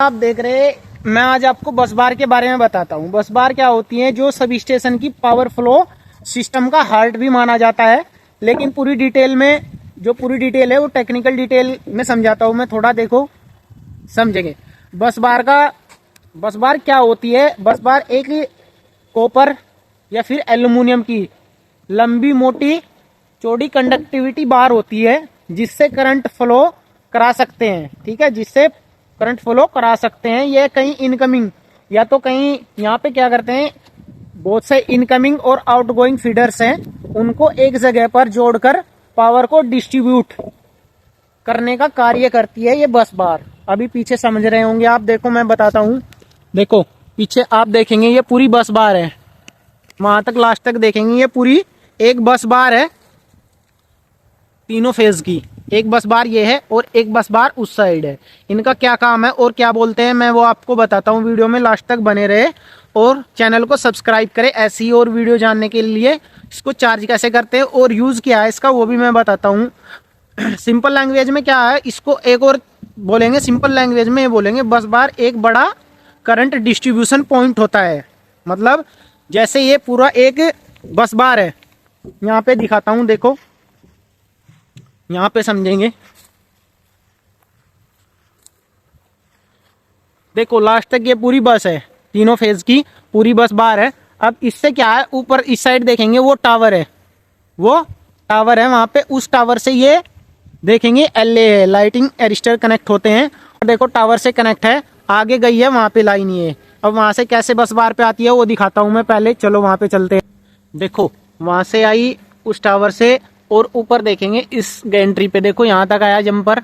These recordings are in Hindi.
आप देख रहे, मैं आज आपको बस बार के बारे में बताता हूँ। बस बार क्या होती है, जो सब स्टेशन की पावर फ्लो सिस्टम का हार्ट भी माना जाता है। लेकिन पूरी डिटेल में, जो पूरी डिटेल है वो टेक्निकल डिटेल में समझाता हूँ मैं, थोड़ा देखो समझेंगे। बस बार क्या होती है। बस बार एक कॉपर या फिर एल्युमिनियम की लंबी मोटी चौड़ी कंडक्टिविटी बार होती है, जिससे करंट फ्लो करा सकते हैं। ठीक है, जिससे करंट फ्लो करा सकते हैं। ये कहीं इनकमिंग या तो कहीं यहाँ पे क्या करते हैं, बहुत से इनकमिंग और आउटगोइंग फीडर्स हैं, उनको एक जगह पर जोड़कर पावर को डिस्ट्रीब्यूट करने का कार्य करती है ये बस बार। अभी पीछे समझ रहे होंगे आप, देखो मैं बताता हूँ। देखो पीछे आप देखेंगे ये पूरी बस बार है, वहां तक लास्ट तक देखेंगे ये पूरी एक बस बार है, तीनों फेज की एक बस बार ये है और एक बस बार उस साइड है। इनका क्या काम है और क्या बोलते हैं मैं वो आपको बताता हूँ। वीडियो में लास्ट तक बने रहे और चैनल को सब्सक्राइब करें ऐसी और वीडियो जानने के लिए। इसको चार्ज कैसे करते हैं और यूज क्या है इसका वो भी मैं बताता हूँ। सिंपल लैंग्वेज में क्या है, इसको एक और बोलेंगे, सिंपल लैंग्वेज में ये बोलेंगे, बस बार एक बड़ा करंट डिस्ट्रीब्यूशन पॉइंट होता है। मतलब जैसे ये पूरा एक बस बार है, यहाँ पे दिखाता हूँ, देखो यहाँ पे समझेंगे। देखो लास्ट तक ये पूरी बस है, तीनों फेज की पूरी बस बार है। अब इससे क्या है, ऊपर इस साइड देखेंगे वो टावर है, वो टावर है वहां पे, उस टावर से ये देखेंगे LA है, लाइटिंग एरिस्टर कनेक्ट होते हैं। और देखो टावर से कनेक्ट है, आगे गई है वहां पे लाइन ये। अब वहां से कैसे बस बार पे आती है वो दिखाता हूं मैं पहले, चलो वहां पे चलते हैं। देखो वहां से आई उस टावर से और ऊपर देखेंगे इस गैंट्री पे, देखो यहाँ तक आया जंपर।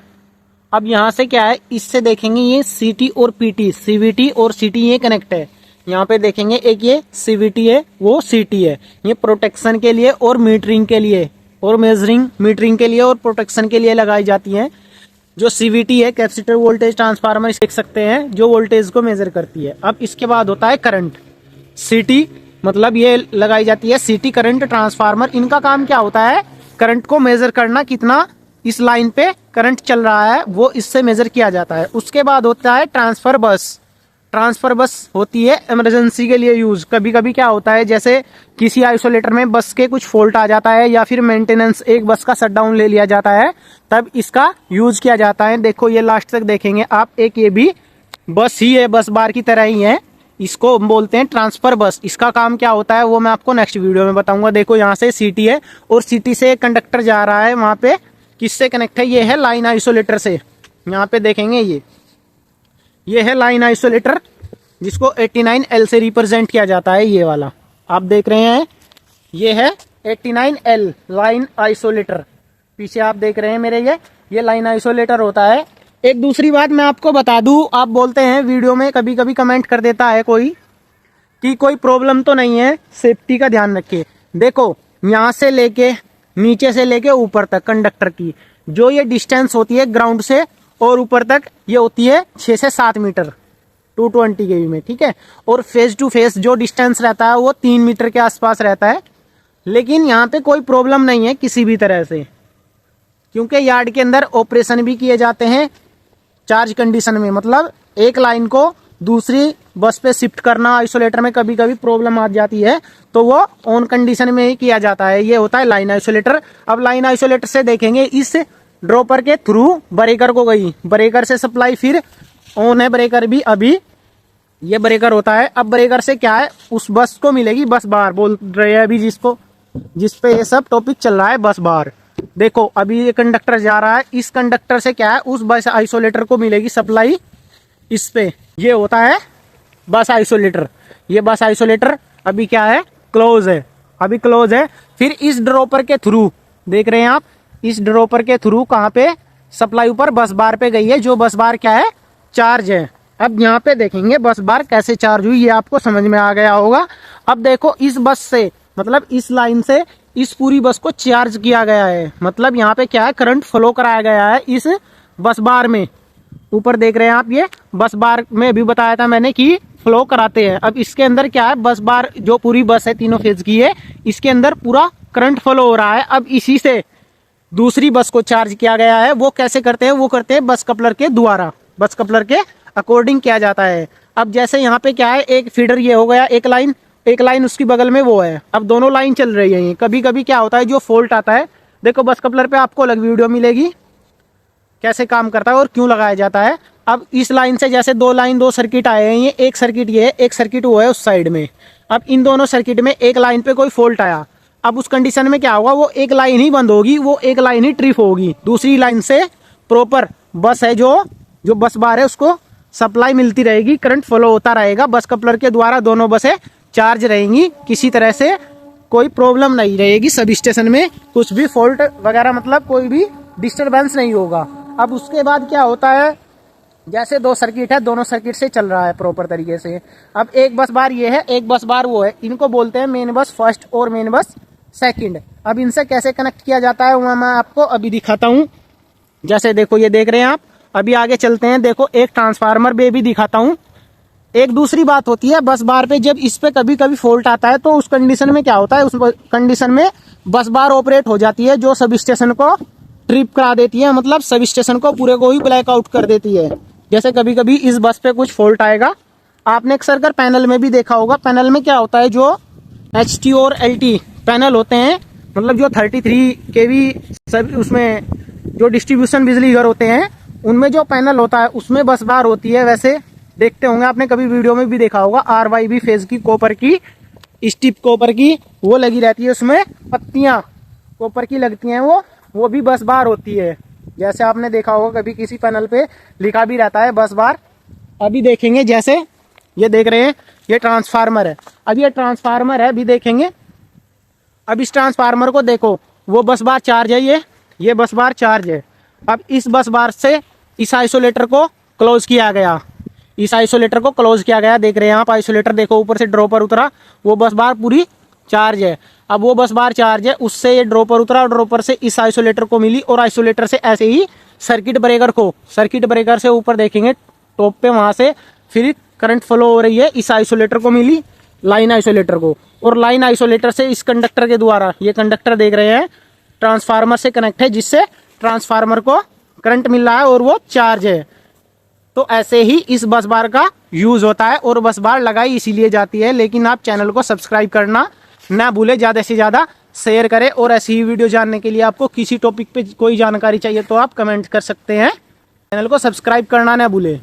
अब यहाँ से क्या है, इससे देखेंगे ये CT और PT, CVT और CT ये कनेक्ट है। यहाँ पे देखेंगे एक ये CVT है, वो CT है। ये प्रोटेक्शन के लिए और मीटरिंग के लिए और मेजरिंग, मीटरिंग के लिए और प्रोटेक्शन के लिए लगाई जाती है। जो CVT है, कैपेसिटर वोल्टेज ट्रांसफार्मर, देख सकते हैं, जो वोल्टेज को मेजर करती है। अब इसके बाद होता है करंट। CT मतलब ये लगाई जाती है CT करंट ट्रांसफार्मर। इनका काम क्या होता है, करंट को मेजर करना, कितना इस लाइन पे करंट चल रहा है वो इससे मेजर किया जाता है। उसके बाद होता है ट्रांसफर बस। ट्रांसफर बस होती है इमरजेंसी के लिए यूज। कभी कभी क्या होता है, जैसे किसी आइसोलेटर में बस के कुछ फॉल्ट आ जाता है या फिर मेंटेनेंस, एक बस का शटडाउन ले लिया जाता है, तब इसका यूज किया जाता है। देखो ये लास्ट तक देखेंगे आप, एक ये भी बस ही है, बस बार की तरह ही है, इसको बोलते हैं ट्रांसफर बस। इसका काम क्या होता है वो मैं आपको नेक्स्ट वीडियो में बताऊंगा। देखो यहाँ से CT है और CT से एक कंडक्टर जा रहा है, वहां पे किससे कनेक्ट है, ये है लाइन आइसोलेटर से। यहाँ पे देखेंगे ये है लाइन आइसोलेटर, जिसको 89L से रिप्रेजेंट किया जाता है। ये वाला आप देख रहे हैं, ये है 89L लाइन आइसोलेटर। पीछे आप देख रहे हैं मेरे, ये लाइन आइसोलेटर होता है। एक दूसरी बात मैं आपको बता दूं, आप बोलते हैं वीडियो में, कभी कभी कमेंट कर देता है कोई कि कोई प्रॉब्लम तो नहीं है, सेफ्टी का ध्यान रखिए। देखो यहाँ से लेके नीचे से लेके ऊपर तक कंडक्टर की जो ये डिस्टेंस होती है ग्राउंड से और ऊपर तक, ये होती है 6 से 7 मीटर 220 kV में। ठीक है, और फेस टू फेस जो डिस्टेंस रहता है वो 3 मीटर के आसपास रहता है। लेकिन यहाँ पे कोई प्रॉब्लम नहीं है किसी भी तरह से, क्योंकि यार्ड के अंदर ऑपरेशन भी किए जाते हैं चार्ज कंडीशन में। मतलब एक लाइन को दूसरी बस पे शिफ्ट करना, आइसोलेटर में कभी कभी प्रॉब्लम आ जाती है तो वो ऑन कंडीशन में ही किया जाता है। ये होता है लाइन आइसोलेटर। अब लाइन आइसोलेटर से देखेंगे, इस ड्रॉपर के थ्रू ब्रेकर को गई, ब्रेकर से सप्लाई फिर ऑन है, ब्रेकर भी अभी ये ब्रेकर होता है। अब ब्रेकर से क्या है, उस बस को मिलेगी बस बार, बोल रहे हैं अभी जिस पे ये सब टॉपिक चल रहा है, बस बार। देखो अभी ये कंडक्टर जा रहा है, इस कंडक्टर से क्या है, उस बस आइसोलेटर को मिलेगी सप्लाई इस पे। ये होता है बस आइसोलेटर। ये बस आइसोलेटर अभी क्या है, क्लोज है, अभी क्लोज है। फिर इस ड्रॉपर के थ्रू देख रहे हैं आप, इस ड्रॉपर के थ्रू कहाँ पे सप्लाई ऊपर बस बार पे गई है, जो बस बार क्या है, चार्ज है। अब यहाँ पे देखेंगे बस बार कैसे चार्ज हुई, ये आपको समझ में आ गया होगा। अब देखो इस बस से, मतलब इस लाइन से इस पूरी बस को चार्ज किया गया है। मतलब यहाँ पे क्या है, करंट फ्लो कराया गया है इस बस बार में। ऊपर देख रहे हैं आप, ये बस बार में भी बताया था मैंने कि फ्लो कराते हैं। अब इसके अंदर क्या है, बस बार जो पूरी बस है तीनों फेज की है, इसके अंदर पूरा करंट फ्लो हो रहा है। अब इसी से दूसरी बस को चार्ज किया गया है। वो कैसे करते हैं, वो करते हैं बस कपलर के द्वारा, बस कपलर के अकॉर्डिंग किया जाता है। अब जैसे यहाँ पे क्या है, एक फीडर ये हो गया, एक लाइन उसकी बगल में वो है, अब दोनों लाइन चल रही है। कभी कभी क्या होता है, जो फॉल्ट आता है, देखो बस कपलर पे आपको अलग वीडियो मिलेगी कैसे काम करता है और क्यों लगाया जाता है। अब इस लाइन से जैसे दो सर्किट आए हैं, ये एक सर्किट ये है, एक सर्किट वो है उस साइड में। अब इन दोनों सर्किट में एक लाइन पे कोई फॉल्ट आया, अब उस कंडीशन में क्या होगा, वो एक लाइन ही बंद होगी, वो एक लाइन ही ट्रिप होगी, दूसरी लाइन से प्रॉपर बस है जो बस बार है उसको सप्लाई मिलती रहेगी, करंट फ्लो होता रहेगा, बस कपलर के द्वारा दोनों बसें चार्ज रहेंगी, किसी तरह से कोई प्रॉब्लम नहीं रहेगी, सब स्टेशन में कुछ भी फॉल्ट वगैरह मतलब कोई भी डिस्टरबेंस नहीं होगा। अब उसके बाद क्या होता है, जैसे दो सर्किट है, दोनों सर्किट से चल रहा है प्रॉपर तरीके से। अब एक बस बार ये है, एक बस बार वो है, इनको बोलते हैं मेन बस फर्स्ट और मेन बस सेकंड। अब इनसे कैसे कनेक्ट किया जाता है वो मैं आपको अभी दिखाता हूँ। जैसे देखो ये देख रहे हैं आप, अभी आगे चलते हैं, देखो एक ट्रांसफार्मर पे भी दिखाता हूँ। एक दूसरी बात होती है, बस बार पे जब इस पे कभी कभी फॉल्ट आता है तो उस कंडीशन में क्या होता है, उस कंडीशन में बस बार ऑपरेट हो जाती है, जो सब स्टेशन को ट्रिप करा देती है, मतलब सब स्टेशन को पूरे को ही ब्लैकआउट कर देती है। जैसे कभी कभी इस बस पे कुछ फॉल्ट आएगा, आपने अक्सर कर पैनल में भी देखा होगा, पैनल में क्या होता है, जो HT और LT पैनल होते हैं, मतलब जो 33 kV सब उसमें जो डिस्ट्रीब्यूशन बिजली घर होते हैं, उनमें जो पैनल होता है उसमें बस बार होती है। वैसे देखते होंगे आपने कभी वीडियो में भी देखा होगा, RYB फेज की कॉपर की, स्टिप कॉपर की वो लगी रहती है, उसमें पत्तियां कॉपर की लगती हैं, वो भी बस बार होती है। जैसे आपने देखा होगा कभी किसी पैनल पे लिखा भी रहता है बस बार। अभी देखेंगे, जैसे ये देख रहे हैं, ये ट्रांसफार्मर है, अब ये ट्रांसफार्मर है, अभी देखेंगे। अब इस ट्रांसफार्मर को देखो, वो बस बार चार्ज है, ये बस बार चार्ज है। अब इस बस बार से इस आइसोलेटर को क्लोज किया गया, इस आइसोलेटर को क्लोज किया गया, देख रहे हैं आप आइसोलेटर, देखो ऊपर से ड्रॉपर उतरा, वो बस बार पूरी चार्ज है। अब वो बस बार चार्ज है, उससे ये ड्रॉपर उतरा और ड्रॉपर से इस आइसोलेटर को मिली, और आइसोलेटर से ऐसे ही सर्किट ब्रेकर से ऊपर देखेंगे टॉप पे, वहां से फिर करंट फ्लो हो रही है, इस आइसोलेटर को मिली, लाइन आइसोलेटर को, और लाइन आइसोलेटर से इस कंडक्टर के द्वारा, ये कंडक्टर देख रहे हैं ट्रांसफार्मर से कनेक्ट है, जिससे ट्रांसफार्मर को करंट मिल रहा है और वो चार्ज है। तो ऐसे ही इस बस बार का यूज होता है, और बस बार लगाई इसीलिए जाती है। लेकिन आप चैनल को सब्सक्राइब करना ना भूले, ज़्यादा से ज़्यादा शेयर करें, और ऐसी ही वीडियो जानने के लिए आपको किसी टॉपिक पे कोई जानकारी चाहिए तो आप कमेंट कर सकते हैं। चैनल को सब्सक्राइब करना ना भूले।